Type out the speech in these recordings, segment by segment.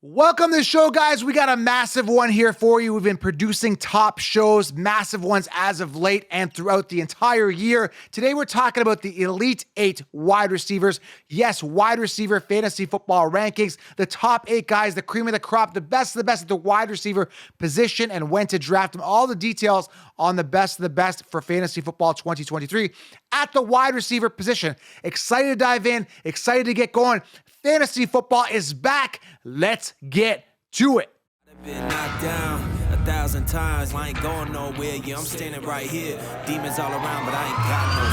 Welcome to the show, guys. We got a massive one here for you. We've been producing top shows, massive ones as of late and throughout the entire year. Today, we're talking about the Elite 8 wide receivers. Yes, wide receiver fantasy football rankings. The top 8 guys, the cream of the crop, the best of the best at the wide receiver position and when to draft them. All the details on the best of the best for fantasy football 2023 at the wide receiver position. Excited to dive in, excited to get going. Fantasy football is back. Let's get to it. Been knocked down 1,000 times, I ain't going nowhere. Yeah, I'm standing right here. Demons all around, but I ain't got no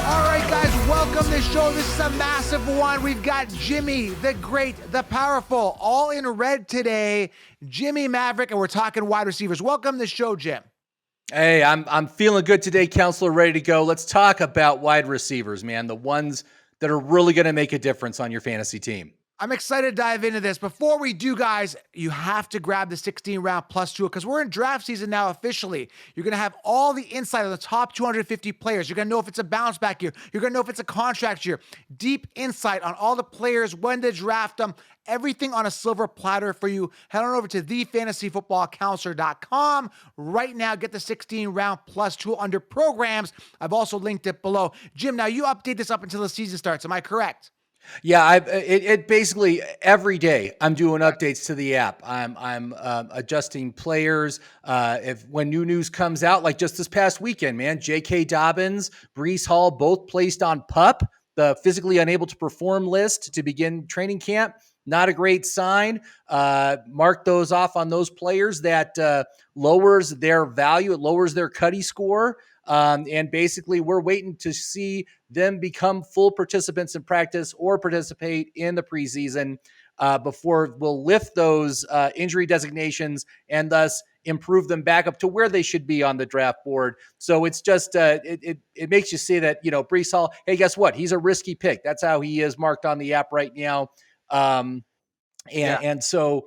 fear. All right, guys, welcome to the show. This is a massive one. We've got Jimmy, the great, the powerful, all in red today. Jimmy Maverick, and we're talking wide receivers. Welcome to the show, Jim. Hey, I'm feeling good today, Counselor, ready to go. Let's talk about wide receivers, man, the ones that are really going to make a difference on your fantasy team. I'm excited to dive into this. Before we do, guys, you have to grab the 16-round plus tool because we're in draft season now officially. You're going to have all the insight on the top 250 players. You're going to know if it's a bounce back year. You're going to know if it's a contract year. Deep insight on all the players, when to draft them, everything on a silver platter for you. Head on over to thefantasyfootballcounselor.com right now. Get the 16-round plus tool under programs. I've also linked it below. Jim, now you update this up until the season starts. Am I correct? Yeah, it basically every day I'm doing updates to the app. I'm adjusting players. When new news comes out, like just this past weekend, man, J.K. Dobbins, Breece Hall, both placed on PUP, the physically unable to perform list to begin training camp. Not a great sign. Mark those off on those players. That lowers their value. It lowers their Cuddy score. And basically, we're waiting to see them become full participants in practice or participate in the preseason before we'll lift those injury designations and thus improve them back up to where they should be on the draft board. So it's just it makes you say that, Breece Hall, hey, guess what? He's a risky pick. That's how he is marked on the app right now. And so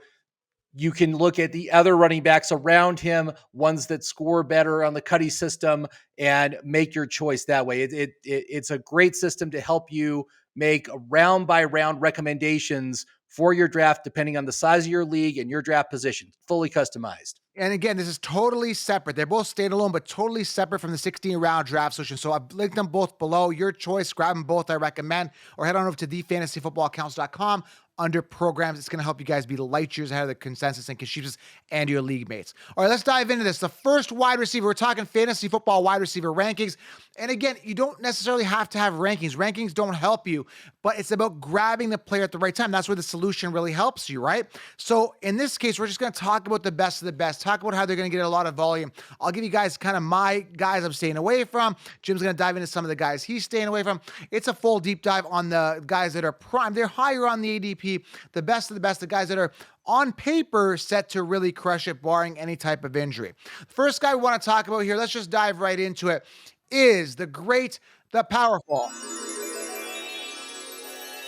you can look at the other running backs around him, ones that score better on the Cuddy system, and make your choice that way. It's a great system to help you make round by round recommendations for your draft, depending on the size of your league and your draft position, fully customized. And again, this is totally separate. They're both standalone, but totally separate from the 16-round draft solution. So I've linked them both below. Your choice. Grab them both, I recommend. Or head on over to thefantasyfootballcounts.com. Under programs, it's going to help you guys be light years ahead of the consensus and Kashifas and your league mates. All right, let's dive into this. The first wide receiver, we're talking fantasy football wide receiver rankings. And again, you don't necessarily have to have rankings. Rankings don't help you, but it's about grabbing the player at the right time. That's where the solution really helps you, right? So in this case, we're just going to talk about the best of the best, talk about how they're going to get a lot of volume. I'll give you guys kind of my guys I'm staying away from. Jim's going to dive into some of the guys he's staying away from. It's a full deep dive on the guys that are prime. They're higher on the ADP. The best of the best, the guys that are on paper set to really crush it, barring any type of injury. First guy we want to talk about here, let's just dive right into it, is the great, the powerful.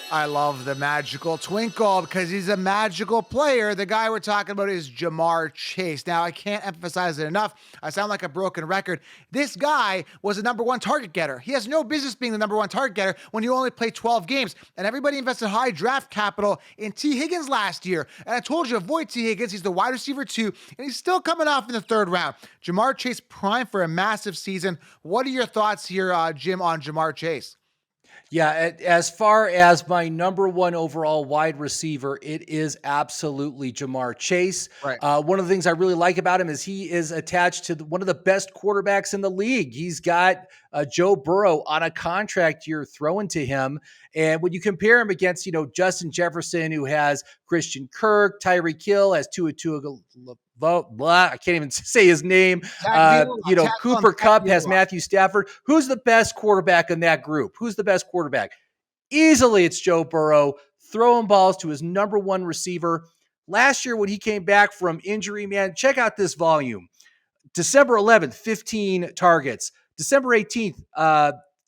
I love the magical twinkle because he's a magical player. The guy we're talking about is Ja'Marr Chase. Now, I can't emphasize it enough. I sound like a broken record. This guy was the number one target getter. He has no business being the number one target getter when you only play 12 games. And everybody invested high draft capital in T. Higgins last year. And I told you, avoid T. Higgins. He's the wide receiver 2, and he's still coming off in the 3rd round. Ja'Marr Chase prime for a massive season. What are your thoughts here, Jim, on Ja'Marr Chase? Yeah, as far as my number one overall wide receiver, it is absolutely Ja'Marr Chase. Right. One of the things I really like about him is he is attached to one of the best quarterbacks in the league. He's got Joe Burrow on a contract year thrown to him. And when you compare him against, Justin Jefferson, who has Christian Kirk, Tyreek Hill, has Tua I can't even say his name. Cooper Kupp has Matthew Stafford. Who's the best quarterback in that group? Who's the best quarterback? Easily, it's Joe Burrow, throwing balls to his number one receiver. Last year, when he came back from injury, man, check out this volume. December 11th, 15 targets. December 18th,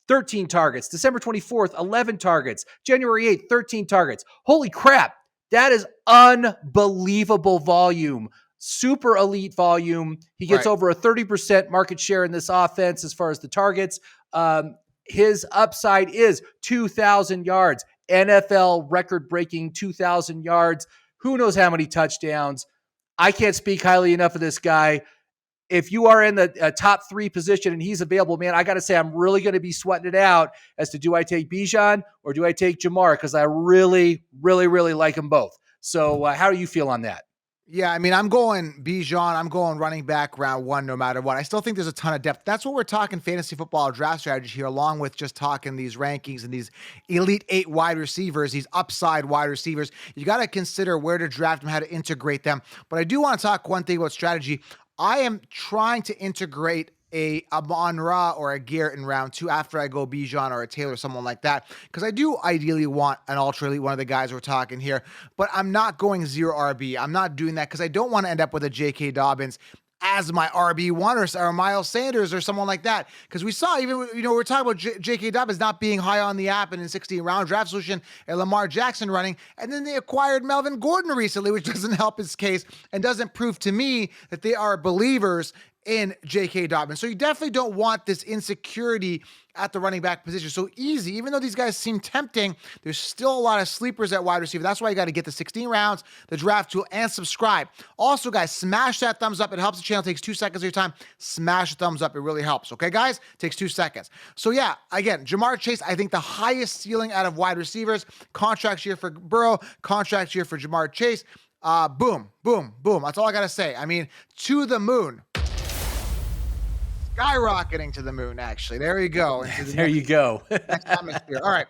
13 targets. December 24th, 11 targets. January 8th, 13 targets. Holy crap. That is unbelievable volume. Super elite volume. He gets over a 30% market share in this offense as far as the targets. His upside is 2,000 yards, NFL record-breaking 2,000 yards, who knows how many touchdowns. I can't speak highly enough of this guy. If you are in the top 3 position and he's available, man, I got to say I'm really going to be sweating it out as to do I take Bijan or do I take Ja'Marr, because I really, really, really like them both. So how do you feel on that? Yeah, I mean, I'm going Bijan. I'm going running back round 1 no matter what. I still think there's a ton of depth. That's what we're talking fantasy football draft strategy here, along with just talking these rankings and these elite 8 wide receivers, these upside wide receivers. You got to consider where to draft them, how to integrate them. But I do want to talk one thing about strategy. I am trying to integrate a Amon-Ra or a Garrett in round 2 after I go Bijan or a Taylor, someone like that, because I do ideally want an ultra elite, one of the guys we're talking here, but I'm not going 0 RB. I'm not doing that because I don't want to end up with a J.K. Dobbins as my RB1 or Miles Sanders or someone like that. Because we saw even, we're talking about J.K. Dobbins not being high on the app and in 16-round draft solution and Lamar Jackson running. And then they acquired Melvin Gordon recently, which doesn't help his case and doesn't prove to me that they are believers in J.K. Dobbins. So you definitely don't want this insecurity at the running back position. So easy, even though these guys seem tempting, there's still a lot of sleepers at wide receiver. That's why you got to get the 16 rounds, the draft tool, and subscribe. Also, guys, smash that thumbs up. It helps the channel. It takes 2 seconds of your time. Smash the thumbs up. It really helps. Okay, guys? It takes 2 seconds. So yeah, again, Ja'Marr Chase, I think the highest ceiling out of wide receivers. Contract year for Burrow, contract year for Ja'Marr Chase. Boom, boom, boom. That's all I got to say. I mean, to the moon. Skyrocketing to the moon, actually. There you go. There you go. Next atmosphere. All right.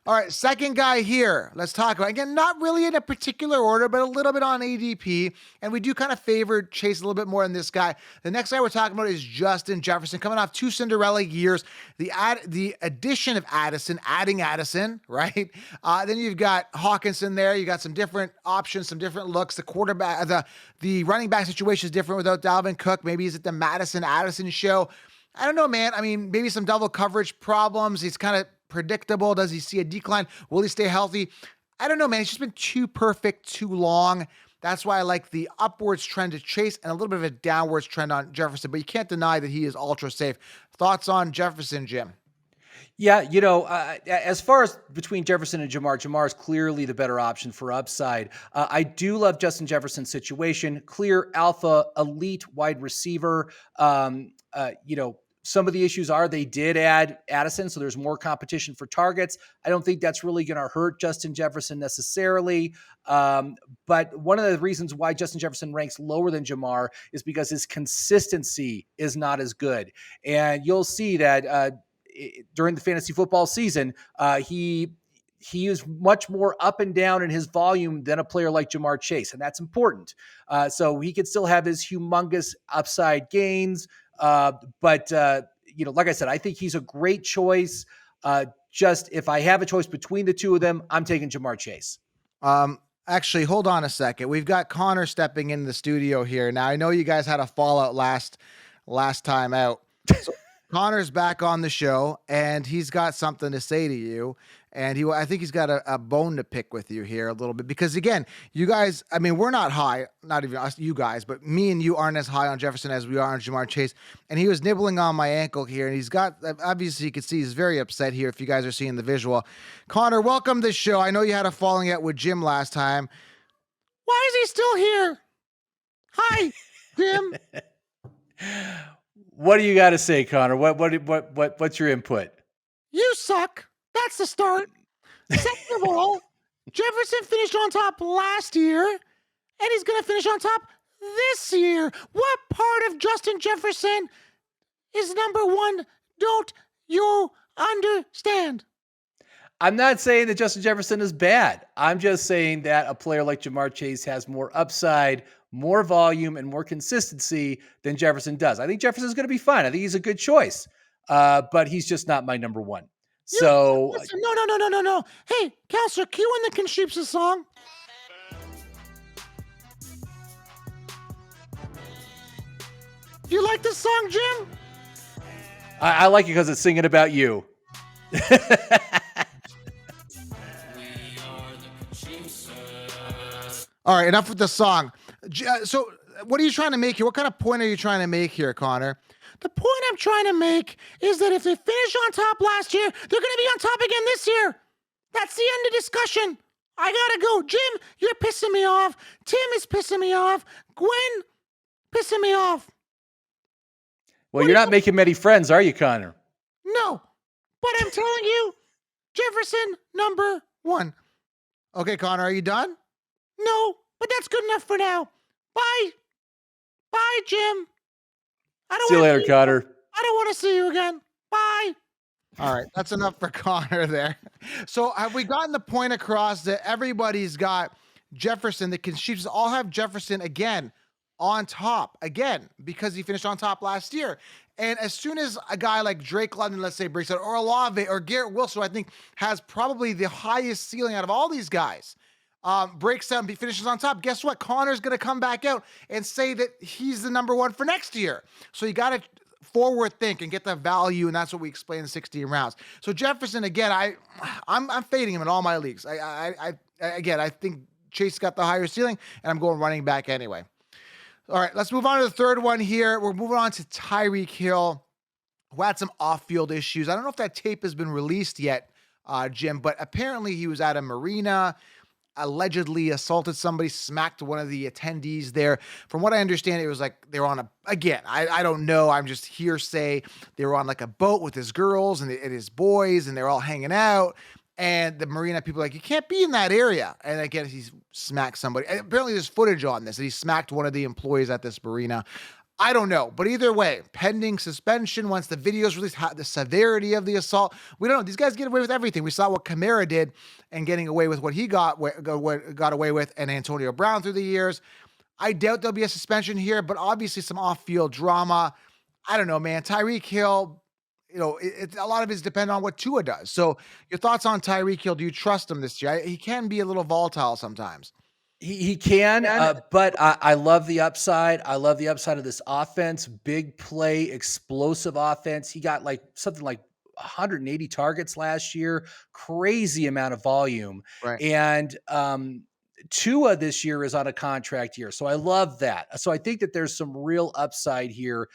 All right. Second guy here. Let's talk about, again, not really in a particular order, but a little bit on ADP. And we do kind of favor Chase a little bit more than this guy. The next guy we're talking about is Justin Jefferson, coming off 2 Cinderella years. The addition of Addison, adding Addison, right? Then you've got Hawkinson there. You got some different options, some different looks. The quarterback, the running back situation is different without Dalvin Cook. Maybe is it the Madison Addison show? I don't know, man. I mean, maybe some double coverage problems. He's kind of predictable. Does he see a decline? Will he stay healthy? I don't know, man. It's just been too perfect, too long. That's why I like the upwards trend to Chase and a little bit of a downwards trend on Jefferson, but you can't deny that he is ultra safe. Thoughts on Jefferson, Jim? Yeah, as far as between Jefferson and Ja'Marr is clearly the better option for upside. I do love Justin Jefferson's situation. Clear alpha, elite wide receiver. Some of the issues are they did add Addison, so there's more competition for targets. I don't think that's really going to hurt Justin Jefferson necessarily. But one of the reasons why Justin Jefferson ranks lower than Ja'Marr is because his consistency is not as good. And you'll see that during the fantasy football season, he is much more up and down in his volume than a player like Ja'Marr Chase, and that's important. So he could still have his humongous upside gains. But like I said, I think he's a great choice. Just if I have a choice between the two of them, I'm taking Ja'Marr Chase. Actually, hold on a second. We've got Connor stepping in the studio here. Now, I know you guys had a fallout last time out. So Connor's back on the show, and he's got something to say to you. And I think he's got a bone to pick with you here a little bit. Because, again, you guys, I mean, we're not high, not even us, you guys, but me and you aren't as high on Jefferson as we are on Ja'Marr Chase. And he was nibbling on my ankle here, and he's got, obviously you can see he's very upset here if you guys are seeing the visual. Connor, welcome to the show. I know you had a falling out with Jim last time. Why is he still here? Hi, Jim. What do you got to say, Connor? What's your input? You suck. That's the start. Second of all, Jefferson finished on top last year, and he's going to finish on top this year. What part of Justin Jefferson is number one? Don't you understand? I'm not saying that Justin Jefferson is bad. I'm just saying that a player like Ja'Marr Chase has more upside, more volume, and more consistency than Jefferson does. I think Jefferson's going to be fine. I think he's a good choice, but he's just not my number one. So listen, no. Hey, Counselor, cue in the Consheepsa song. Do you like this song, Jim? I like it because it's singing about you. All right, enough with the song. So what are you trying to make here? What kind of point are you trying to make here, Connor? The point I'm trying to make is that if they finish on top last year, they're going to be on top again this year. That's the end of discussion. I gotta go. Jim, you're pissing me off. Tim is pissing me off. Gwen, pissing me off. Well, you're not making many friends, are you, Connor? No, but I'm telling you, Jefferson number 1. Okay, Connor, are you done? No, but that's good enough for now. Bye. Bye, Jim. See you later, Connor. I don't want to see you again. Bye. All right, that's enough for Connor there. So have we gotten the point across that everybody's got Jefferson? The Chiefs all have Jefferson again on top again because he finished on top last year. And as soon as a guy like Drake London, let's say, breaks out, or Olave or Garrett Wilson, who I think has probably the highest ceiling out of all these guys, breaks out and finishes on top, guess what? Connor's going to come back out and say that he's the number 1 for next year. So you got to forward think and get the value, and that's what we explain in 16 rounds. So Jefferson, again, I'm fading him in all my leagues. I think Chase got the higher ceiling, and I'm going running back anyway. All right, let's move on to the third one here. We're moving on to Tyreek Hill, who had some off-field issues. I don't know if that tape has been released yet, Jim, but apparently he was at a marina, allegedly assaulted somebody, smacked one of the attendees there. From what I understand, it was like they were on I don't know, I'm just hearsay. They were on like a boat with his girls and his boys, and they're all hanging out. And the marina people are like, you can't be in that area. And again, he's smacked somebody. And apparently there's footage on this, that he smacked one of the employees at this marina. I don't know. But either way, pending suspension, once the video's released, the severity of the assault, we don't know. These guys get away with everything. We saw what Kamara did and getting away with what he got away with, and Antonio Brown through the years. I doubt there'll be a suspension here, but obviously some off-field drama. I don't know, man. Tyreek Hill, a lot of it is dependent on what Tua does. So your thoughts on Tyreek Hill? Do you trust him this year? He can be a little volatile sometimes. He can, but I love the upside. I love the upside of this offense. Big play, explosive offense. He got something like 180 targets last year. Crazy amount of volume. Right. And Tua this year is on a contract year. So I love that. So I think that there's some real upside here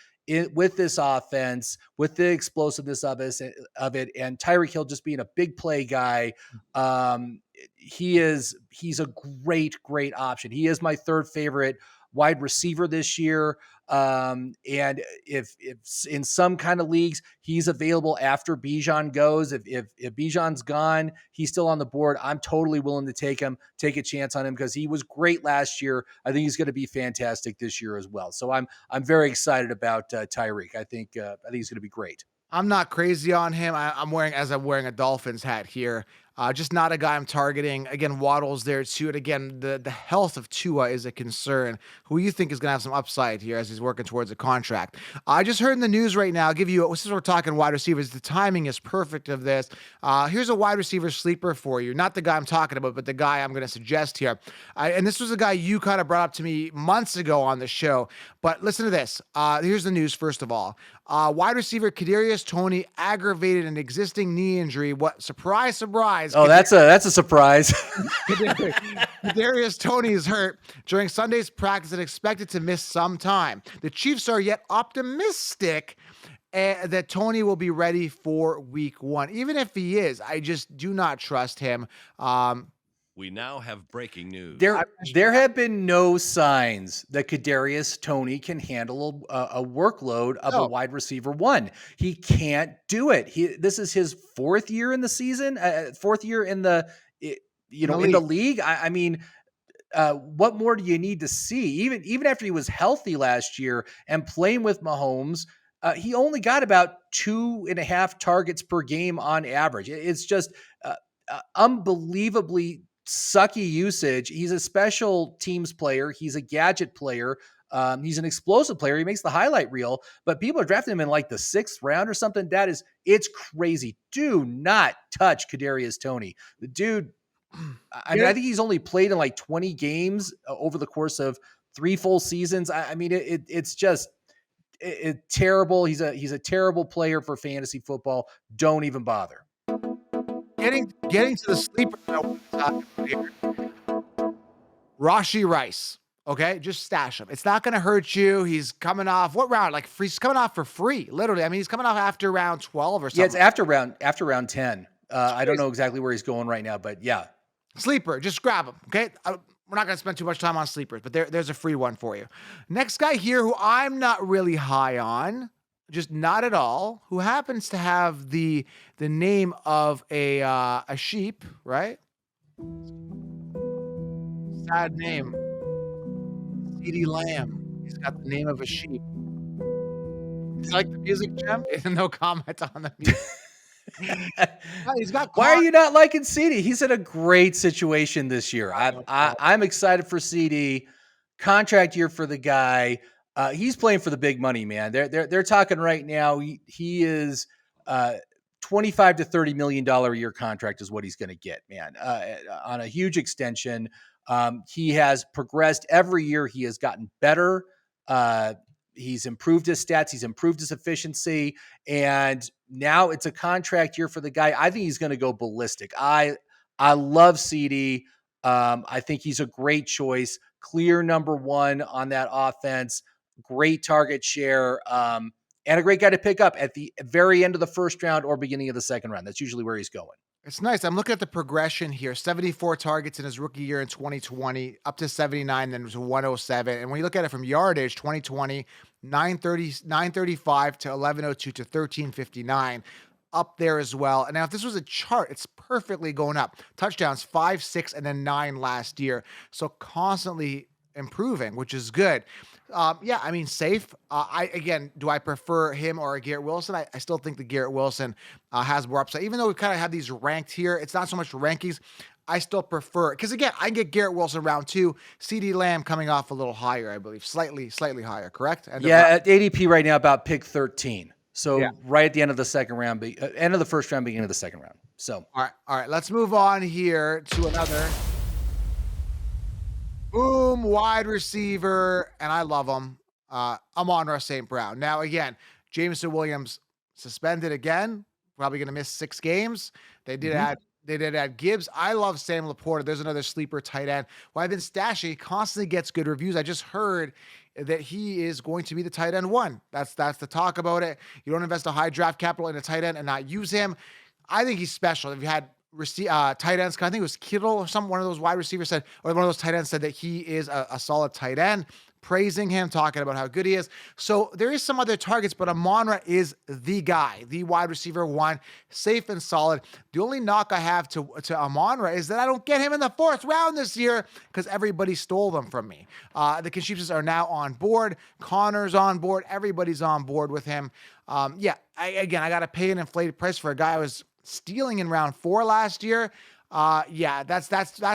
with this offense, with the explosiveness of it, and Tyreek Hill just being a big play guy. He's a great option. He is my 3rd favorite wide receiver this year. And if in some kind of leagues he's available after Bijan goes, if Bijan's gone, he's still on the board, I'm totally willing to take a chance on him because he was great last year. I think he's going to be fantastic this year as well. So I'm very excited about Tyreek. I think he's going to be great. I'm not crazy on him. I'm wearing a Dolphins hat here. Just not a guy I'm targeting. Again, Waddle's there too. And again, the health of Tua is a concern. Who you think is going to have some upside here as he's working towards a contract? I just heard in the news right now, I'll give you, since we're talking wide receivers, the timing is perfect of this. Here's a wide receiver sleeper for you. Not the guy I'm talking about, but the guy I'm going to suggest here. And this was a guy you kind of brought up to me months ago on the show. But listen to this. Here's the news, first of all. Wide receiver Kadarius Toney aggravated an existing knee injury. What surprise! Oh, that's a surprise. Kadarius Toney is hurt during Sunday's practice and expected to miss some time. The Chiefs are yet optimistic that Toney will be ready for Week 1. Even if he is, I just do not trust him. We now have breaking news. There have been no signs that Kadarius Toney can handle a workload of a wide receiver 1. He can't do it. This is his 4th year in the season, 4th year in the league. I mean, what more do you need to see? Even after he was healthy last year and playing with Mahomes, he only got about 2.5 targets per game on average. It's just unbelievably sucky usage. He's a special teams player. He's a gadget player. He's an explosive player. He makes the highlight reel, but people are drafting him in like the 6th round or something. It's crazy. Do not touch Kadarius Toney. The dude, I mean, I think he's only played in like 20 games over the course of 3 full seasons. I mean, it's just terrible. He's a terrible player for fantasy football. Don't even bother. Getting to the sleeper here. Rashee Rice. Okay, just stash him. It's not going to hurt you. He's coming off what round? He's coming off for free, literally. I mean, he's coming off after round 12 or something. Yeah, it's after round 10. I don't know exactly where he's going right now, but yeah. Sleeper, just grab him, okay? We're not going to spend too much time on sleepers, but there's a free one for you. Next guy here who I'm not really high on, just not at all, who happens to have the name of a sheep, right? Sad name. CeeDee Lamb. He's got the name of a sheep. You like the music, Jim? No comment on the music. He's got Why are you not liking CeeDee? He's in a great situation this year. I'm excited for CeeDee. Contract year for the guy. He's playing for the big money, man. They're talking right now. He is 25 to $30 million a year contract is what he's going to get, man. On a huge extension. He has progressed every year. He has gotten better. He's improved his stats. He's improved his efficiency. And now it's a contract year for the guy. I think he's going to go ballistic. I love CeeDee. I think he's a great choice. Clear number one on that offense. Great target share. And a great guy to pick up at the very end of the first round or beginning of the second round. That's usually where he's going. It's nice. I'm looking at the progression here. 74 targets in his rookie year in 2020, up to 79, then it was 107. And when you look at it from yardage, 2020, 935 to 1102 to 1359, up there as well. And now if this was a chart, it's perfectly going up. Touchdowns, 5, 6, and then 9 last year. So constantly improving, which is good. Yeah, I mean, safe. Do I prefer him or Garrett Wilson? I still think the Garrett Wilson has more upside. Even though we kind of have these ranked here, it's not so much rankings. I still prefer it. Because again, I can get Garrett Wilson round 2. CeeDee Lamb coming off a little higher, I believe. Slightly higher, correct? At ADP right now, about pick 13. So right at the end of the second round, end of the first round, beginning of the second round. So all right. Let's move on here to another. Boom, wide receiver, and I love him. Amon-Ra St. Brown. Now, again, Jameson Williams suspended again, probably going to miss 6 games. They did add Gibbs. I love Sam Laporta. There's another sleeper tight end who I've been stashing. He constantly gets good reviews. I just heard that he is going to be the tight end 1. That's the talk about it. You don't invest a high draft capital in a tight end and not use him. I think he's special. If you had tight ends, I think it was Kittle or one of those wide receivers said, or one of those tight ends said that he is a solid tight end, praising him, talking about how good he is. So there is some other targets, but Amon-Ra is the guy, the wide receiver 1, safe and solid. The only knock I have to Amon-Ra is that I don't get him in the 4th round this year because everybody stole them from me. The Kashifs are now on board. Connor's on board. Everybody's on board with him. I got to pay an inflated price for a guy who was stealing in round 4 last year. That's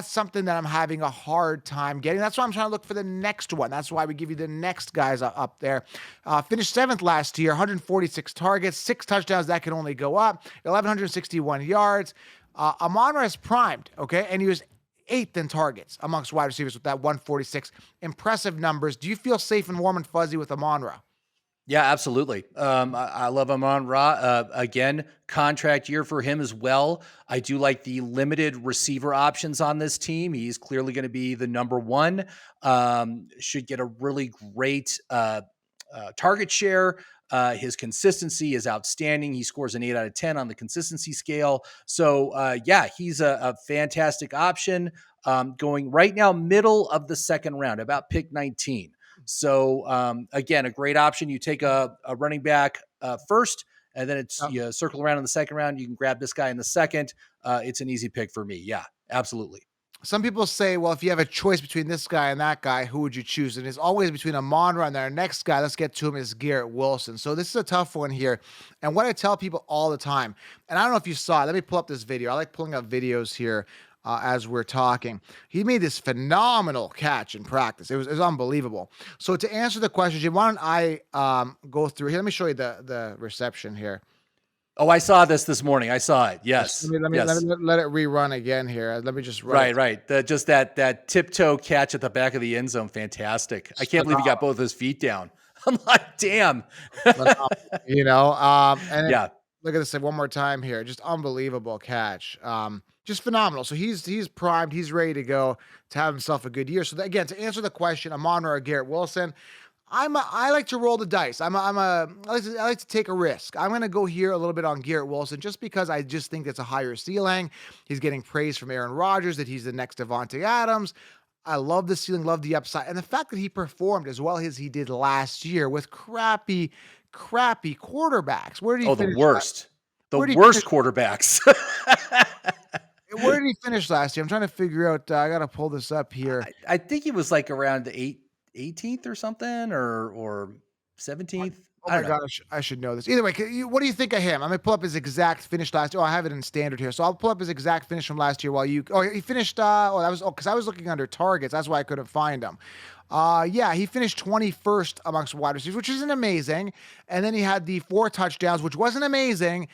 something that I'm having a hard time getting. That's why I'm trying to look for the next one. That's why we give you the next guys up there. Finished 7th last year, 146 targets, 6 touchdowns. That can only go up. 1,161 yards. Amon-Ra is primed, okay? And he was 8th in targets amongst wide receivers with that 146. Impressive numbers. Do you feel safe and warm and fuzzy with Amon-Ra? Yeah, absolutely. I love Amon-Ra. Again, contract year for him as well. I do like the limited receiver options on this team. He's clearly going to be the number 1. Should get a really great target share. His consistency is outstanding. He scores an 8 out of 10 on the consistency scale. So he's a fantastic option. Going right now, middle of the second round, about pick 19. So again, a great option. You take a running back first, and then you circle around in the second round. You can grab this guy in the second. It's an easy pick for me. Yeah, absolutely. Some people say, well, if you have a choice between this guy and that guy, who would you choose? And it's always between Amon-Ra and our next guy. Let's get to him, is Garrett Wilson. So this is a tough one here. And what I tell people all the time, and I don't know if you saw it. Let me pull up this video. I like pulling up videos here. As we're talking, he made this phenomenal catch in practice. It was unbelievable. So to answer the question, Jim, why don't I go through here? Let me show you the reception here. Oh, I saw this morning. I saw it. Yes. Let me let it rerun again here. Let me just run. Right. Just that tiptoe catch at the back of the end zone. Fantastic. I can't believe he got both his feet down. I'm like, damn. Look at this one more time here. Just unbelievable catch. Just phenomenal. So he's primed. He's ready to go to have himself a good year. So again, to answer the question, Amon-Ra or Garrett Wilson, I like to roll the dice. I like to take a risk. I'm going to go here a little bit on Garrett Wilson just because I just think it's a higher ceiling. He's getting praise from Aaron Rodgers that he's the next Devontae Adams. I love the ceiling, love the upside, and the fact that he performed as well as he did last year with crappy quarterbacks. Where did he finish? The worst. The Where did he worst finish? quarterbacks. Where did he finish last year? I'm trying to figure out. I got to pull this up here. I think he was like around the 18th or something, or 17th. Oh my God, I should know this. Either way, what do you think of him? I'm going to pull up his exact finish last year. Oh, I have it in standard here. So I'll pull up his exact finish from last year while you, he finished, because I was looking under targets. That's why I couldn't find him. Yeah, he finished 21st amongst wide receivers, which isn't amazing. And then he had the 4 touchdowns, which wasn't amazing,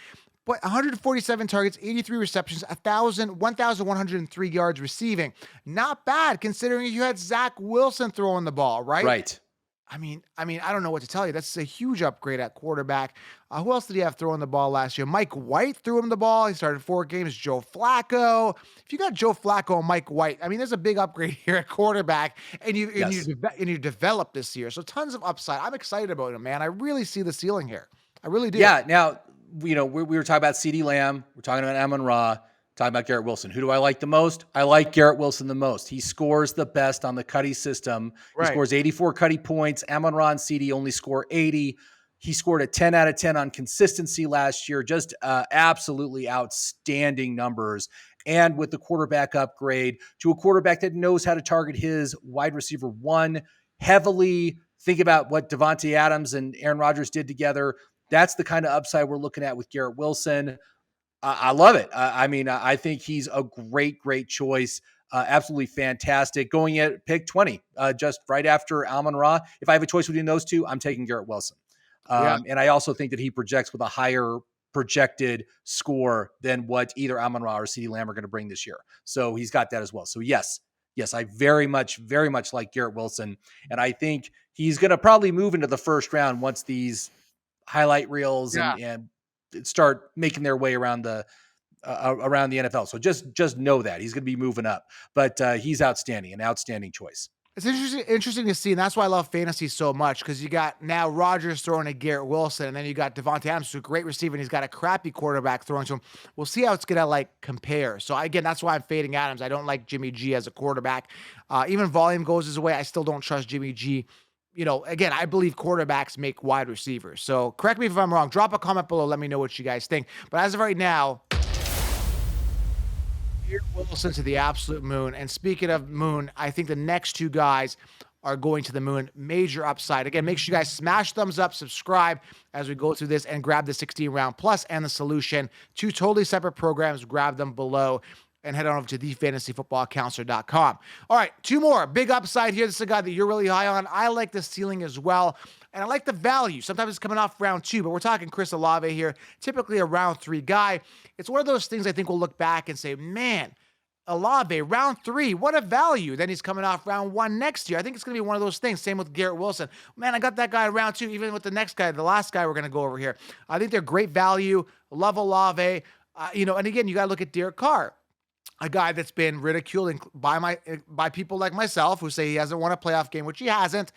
but 147 targets, 83 receptions, 1,103 yards receiving. Not bad considering you had Zach Wilson throwing the ball, right? Right. I mean, I don't know what to tell you. That's a huge upgrade at quarterback. Who else did he have throwing the ball last year? Mike White threw him the ball. He started 4 games. Joe Flacco. If you got Joe Flacco and Mike White, I mean, there's a big upgrade here at quarterback, and you develop this year. So tons of upside. I'm excited about him, man. I really see the ceiling here. I really do. Yeah. Now, we were talking about CeeDee Lamb. We're talking about Amon-Ra. Talking about Garrett Wilson. Who do I like the most? I like Garrett Wilson the most. He scores the best on the Cuddy system. He scores 84 Cuddy points. Amon-Ra and CeeDee only score 80. He scored a 10 out of 10 on consistency last year. Just absolutely outstanding numbers. And with the quarterback upgrade to a quarterback that knows how to target his wide receiver 1 heavily. Think about what Devontae Adams and Aaron Rodgers did together. That's the kind of upside we're looking at with Garrett Wilson. I love it. I think he's a great choice. Absolutely fantastic. Going at pick 20, just right after Amon-Ra. If I have a choice between those two, I'm taking Garrett Wilson. And I also think that he projects with a higher projected score than what either Amon-Ra or CeeDee Lamb are going to bring this year. So he's got that as well. So yes, I very much like Garrett Wilson. And I think he's going to probably move into the first round once these highlight reels and start making their way around the NFL. So just know that he's going to be moving up, but he's outstanding, an outstanding choice. It's interesting to see, and that's why I love fantasy so much, because you got now Rodgers throwing at Garrett Wilson, and then you got Devontae Adams, who's a great receiver, and he's got a crappy quarterback throwing to him. We'll see how it's going to compare. So again, that's why I'm fading Adams. I don't like Jimmy G as a quarterback. Even volume goes his way. I still don't trust Jimmy G. Again, I believe quarterbacks make wide receivers. So correct me if I'm wrong. Drop a comment below. Let me know what you guys think. But as of right now, Garrett Wilson to the absolute moon. And speaking of moon, I think the next 2 guys are going to the moon. Major upside. Again, make sure you guys smash thumbs up, subscribe as we go through this, and grab the 16 round plus and the solution. 2 totally separate programs. Grab them below. And head on over to thefantasyfootballcounselor.com. All right, 2 more. Big upside here. This is a guy that you're really high on. I like the ceiling as well. And I like the value. Sometimes it's coming off round 2, but we're talking Chris Olave here, typically a round 3 guy. It's one of those things I think we'll look back and say, man, Olave, round 3, what a value. Then he's coming off round 1 next year. I think it's going to be one of those things. Same with Garrett Wilson. Man, I got that guy in round 2, even with the next guy, the last guy we're going to go over here. I think they're great value. Love Olave. And again, you got to look at Derek Carr. A guy that's been ridiculed by people like myself who say he hasn't won a playoff game, which he hasn't.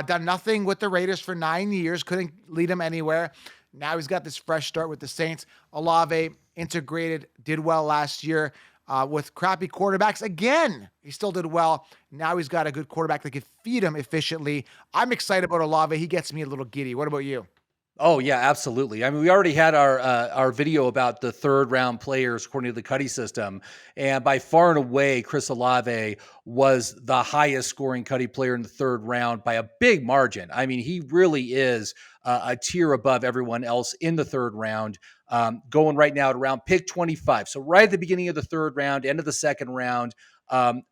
Done nothing with the Raiders for 9 years, couldn't lead them anywhere. Now he's got this fresh start with the Saints. Olave integrated, did well last year with crappy quarterbacks. Again, he still did well. Now he's got a good quarterback that can feed him efficiently. I'm excited about Olave. He gets me a little giddy. What about you? Oh yeah, absolutely. I mean, we already had our video about the 3rd round players according to the Cuddy system, and by far and away, Chris Olave was the highest scoring Cuddy player in the 3rd round by a big margin. I mean, he really is a tier above everyone else in the 3rd round. Going right now at around pick 25, so right at the beginning of the 3rd round, end of the 2nd round.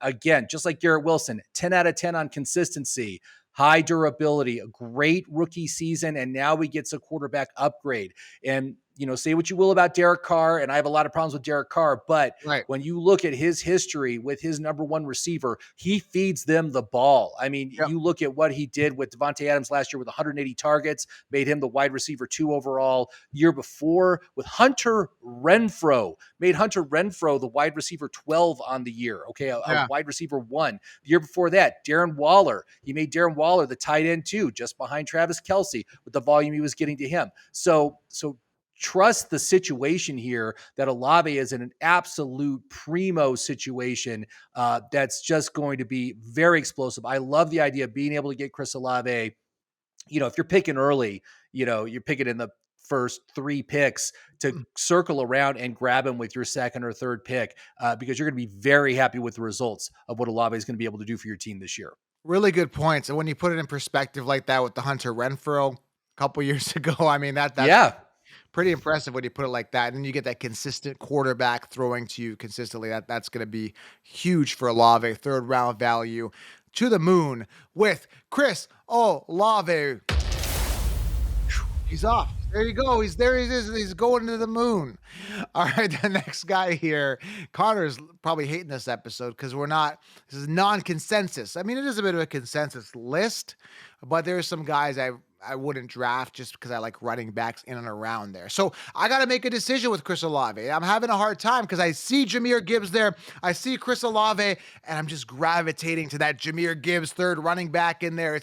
Again, just like Garrett Wilson, 10 out of 10 on consistency. High durability, a great rookie season, and now he gets a quarterback upgrade. And, say what you will about Derek Carr, and I have a lot of problems with Derek Carr, but Right. when you look at his history with his number one receiver, he feeds them the ball. I mean, Yep. you look at what he did with Devontae Adams last year with 180 targets, made him the wide receiver 2 overall. Year before with Hunter Renfrow, made Hunter Renfrow the wide receiver 12 on the year. Okay, a wide receiver 1. The year before that, Darren Waller, he made Darren Waller the tight end 2, just behind Travis Kelce with the volume he was getting to him. So trust the situation here that Olave is in an absolute primo situation that's just going to be very explosive. I love the idea of being able to get Chris Olave. If you're picking early, you're picking in the first 3 picks to circle around and grab him with your second or third pick because you're going to be very happy with the results of what Olave is going to be able to do for your team this year. Really good points. And when you put it in perspective like that with the Hunter Renfrow a couple years ago, I mean, that's pretty impressive when you put it like that. And you get that consistent quarterback throwing to you consistently. That's going to be huge for Olave. 3rd round value to the moon with Chris Olave. He's off. There you go. He's there. He is. He's going to the moon. All right. The next guy here, Connor's probably hating this episode because this is non-consensus. I mean, it is a bit of a consensus list, but there's some guys I wouldn't draft just because I like running backs in and around there. So I got to make a decision with Chris Olave. I'm having a hard time because I see Jahmyr Gibbs there. I see Chris Olave, and I'm just gravitating to that Jahmyr Gibbs 3rd running back in there.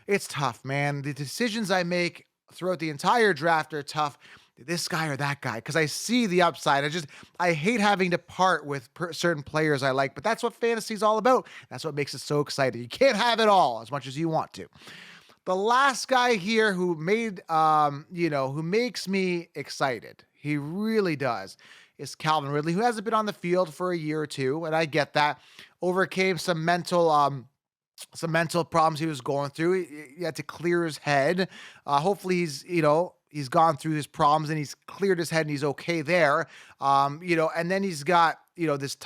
It's tough, man. The decisions I make throughout the entire draft are tough. This guy or that guy, because I see the upside. I hate having to part with certain players I like, but that's what fantasy is all about. That's what makes it so exciting. You can't have it all as much as you want to. The last guy here who makes me excited, he really does, is Calvin Ridley, who hasn't been on the field for a year or two, and I get that. Overcame some mental problems he was going through. He had to clear his head. Hopefully he's gone through his problems and he's cleared his head and he's okay there. And then he's got, this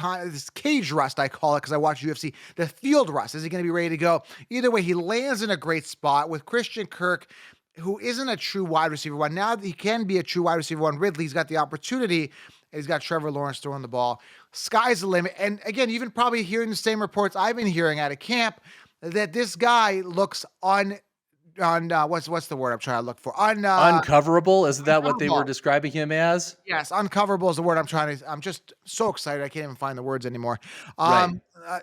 cage rust, I call it, because I watch UFC, the field rust. Is he going to be ready to go? Either way, he lands in a great spot with Christian Kirk, who isn't a true wide receiver 1. Now he can be a true wide receiver 1. Ridley, he's got the opportunity. He's got Trevor Lawrence throwing the ball. Sky's the limit. And again, you've been probably hearing the same reports I've been hearing out of camp that this guy looks what's the word I'm trying to look for? Uncoverable. Isn't that what they were describing him as? Yes. Uncoverable is the word I'm just so excited. I can't even find the words anymore. Right.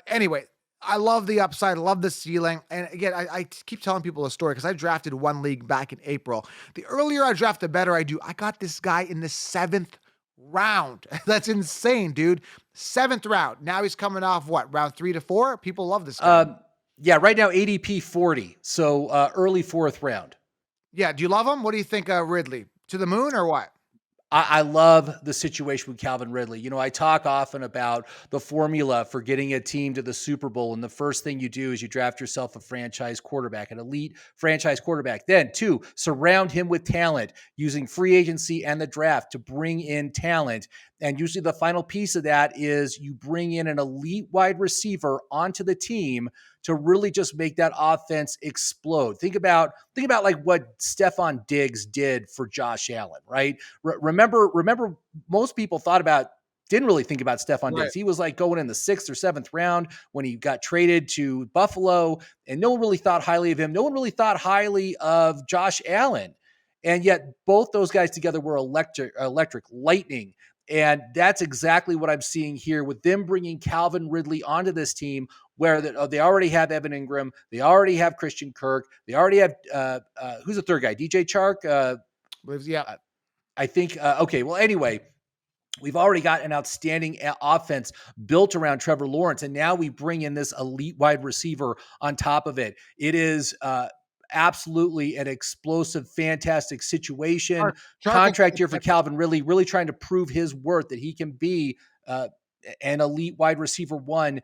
Anyway, I love the upside. I love the ceiling. And again, I keep telling people the story because I drafted one league back in April. The earlier I draft, the better I do. I got this guy in the 7th round. That's insane, dude. 7th round. Now he's coming off round 3 to 4? People love this guy. Yeah, right now ADP 40, so early 4th round. Yeah, do you love him? What do you think of Ridley? To the moon or what? I love the situation with Calvin Ridley. I talk often about the formula for getting a team to the Super Bowl, and the first thing you do is you draft yourself a franchise quarterback, an elite franchise quarterback. Then, 2, surround him with talent using free agency and the draft to bring in talent. And usually the final piece of that is you bring in an elite wide receiver onto the team to really just make that offense explode. Think about like what Stephon Diggs did for Josh Allen, right? Remember, most people didn't really think about Stephon Diggs. He was like going in the 6th or 7th round when he got traded to Buffalo, and no one really thought highly of him. No one really thought highly of Josh Allen. And yet both those guys together were electric lightning. And that's exactly what I'm seeing here with them bringing Calvin Ridley onto this team, where they already have Evan Ingram, they already have Christian Kirk, they already have who's the third guy? DJ Chark. Yeah, I think. Okay, well, anyway, we've already got an outstanding offense built around Trevor Lawrence, and now we bring in this elite wide receiver on top of it. It is absolutely an explosive, fantastic situation. Contract year for Calvin Ridley, really trying to prove his worth that he can be an elite wide receiver 1.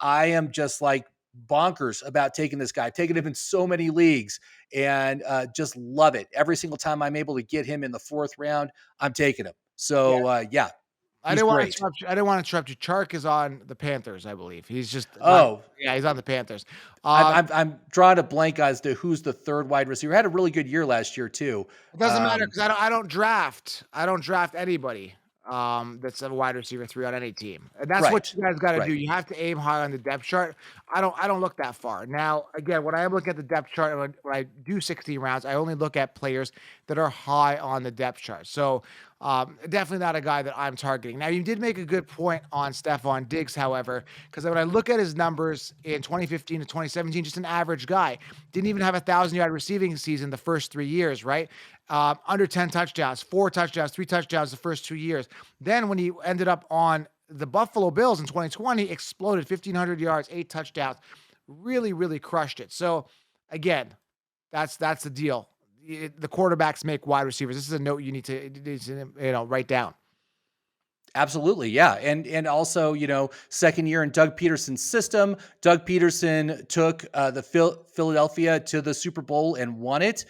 I am just like bonkers about taking this guy. I've taken him in so many leagues and just love it. Every single time I'm able to get him in the 4th round, I'm taking him. So, yeah. I He's didn't want to great. interrupt you. I didn't want to interrupt you. Chark is on the Panthers, I believe. He's just Oh, yeah, he's on the Panthers. Um, I'm drawing a blank as to who's the third wide receiver. Had a really good year last year too. It doesn't matter because I don't draft. I don't draft anybody that's a wide receiver 3 on any team. And that's what Right. you guys got to Right. do. You have to aim high on the depth chart. I don't look that far. Now, again, when I am looking at the depth chart, when I do 16 rounds, I only look at players that are high on the depth chart. So definitely not a guy that I'm targeting. Now, you did make a good point on Stephon Diggs, however, because when I look at his numbers in 2015 to 2017, just an average guy. Didn't even have a 1,000-yard receiving season the first 3 years, right? Under 10 touchdowns, 4 touchdowns, 3 touchdowns the first 2 years. Then when he ended up on the Buffalo Bills in 2020, exploded 1,500 yards, 8 touchdowns, really, really crushed it. So again, that's the deal. The quarterbacks make wide receivers. This is a note you need to write down. Absolutely, yeah, and also, second year in Doug Peterson's system. Doug Peterson took the Philadelphia to the Super Bowl and won it.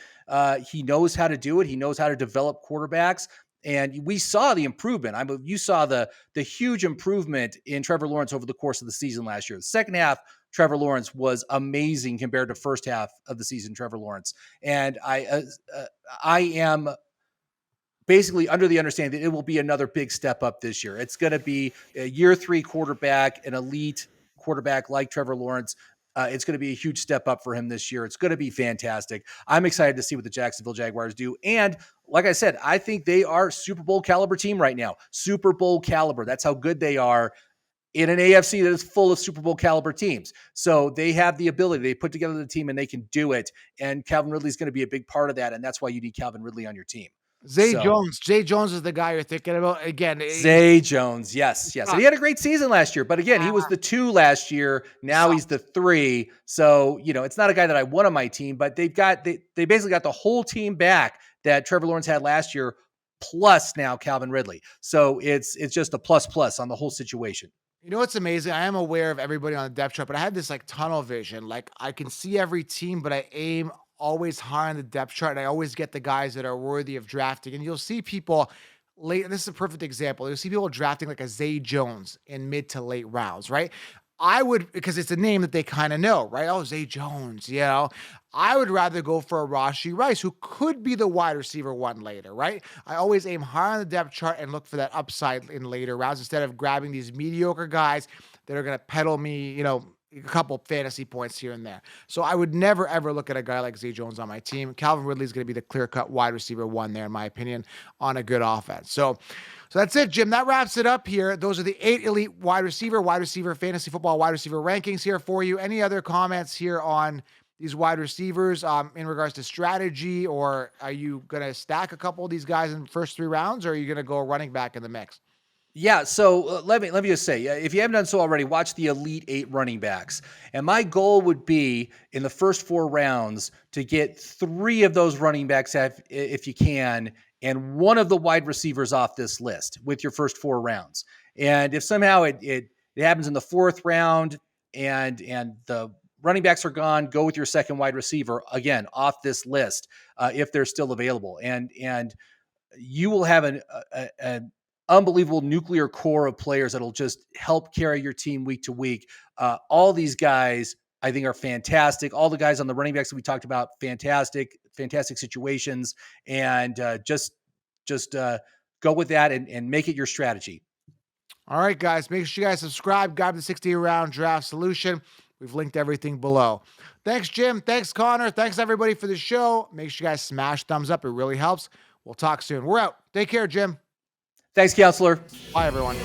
He knows how to do it. He knows how to develop quarterbacks, and we saw the improvement. You saw the huge improvement in Trevor Lawrence over the course of the season last year. The second half, Trevor Lawrence was amazing compared to first half of the season. Trevor Lawrence, and I am basically under the understanding that it will be another big step up this year. It's going to be a year 3 quarterback, an elite quarterback like Trevor Lawrence. It's going to be a huge step up for him this year. It's going to be fantastic. I'm excited to see what the Jacksonville Jaguars do. And like I said, I think they are Super Bowl caliber team right now. Super Bowl caliber. That's how good they are in an AFC that is full of Super Bowl caliber teams. So they have the ability. They put together the team and they can do it. And Calvin Ridley is going to be a big part of that. And that's why you need Calvin Ridley on your team. Zay Jones is the guy you're thinking about. Again, Zay Jones. Yes. And he had a great season last year, but again, he was the 2 last year. Now he's the 3. So, it's not a guy that I want on my team, but they basically got the whole team back that Trevor Lawrence had last year, plus now Calvin Ridley. So it's just a plus on the whole situation. You know what's amazing? I am aware of everybody on the depth chart, but I had this tunnel vision. Like I can see every team, but I aim always high on the depth chart, and I always get the guys that are worthy of drafting. And you'll see people late, and this is a perfect example. You'll see people drafting like a Zay Jones in mid to late rounds, right? I would, because it's a name that they kind of know, right? Oh, Zay Jones, I would rather go for a Rashee Rice, who could be the wide receiver 1 later, right? I always aim high on the depth chart and look for that upside in later rounds instead of grabbing these mediocre guys that are going to peddle me, a couple fantasy points here and there. So I would never, ever look at a guy like Zay Jones on my team. Calvin Ridley is going to be the clear-cut wide receiver 1 there, in my opinion, on a good offense. So that's it, Jim. That wraps it up here. Those are the 8 elite wide receiver fantasy football wide receiver rankings here for you. Any other comments here on these wide receivers in regards to strategy, or are you going to stack a couple of these guys in the first 3 rounds, or are you going to go running back in the mix? Yeah, so let me just say, if you haven't done so already, watch the Elite 8 running backs. And my goal would be in the first 4 rounds to get 3 of those running backs if you can, and 1 of the wide receivers off this list with your first 4 rounds. And if somehow it happens in the 4th round and the running backs are gone, go with your second wide receiver, again, off this list if they're still available. And you will have an unbelievable nuclear core of players that'll just help carry your team week to week. All these guys, I think, are fantastic. All the guys on the running backs that we talked about, fantastic situations. And just go with that and make it your strategy. All right, guys, make sure you guys subscribe, grab the 60-round draft solution. We've linked everything below. Thanks, Jim. Thanks, Connor. Thanks, everybody, for the show. Make sure you guys smash thumbs up. It really helps. We'll talk soon. We're out. Take care, Jim. Thanks, Counselor. Bye, everyone.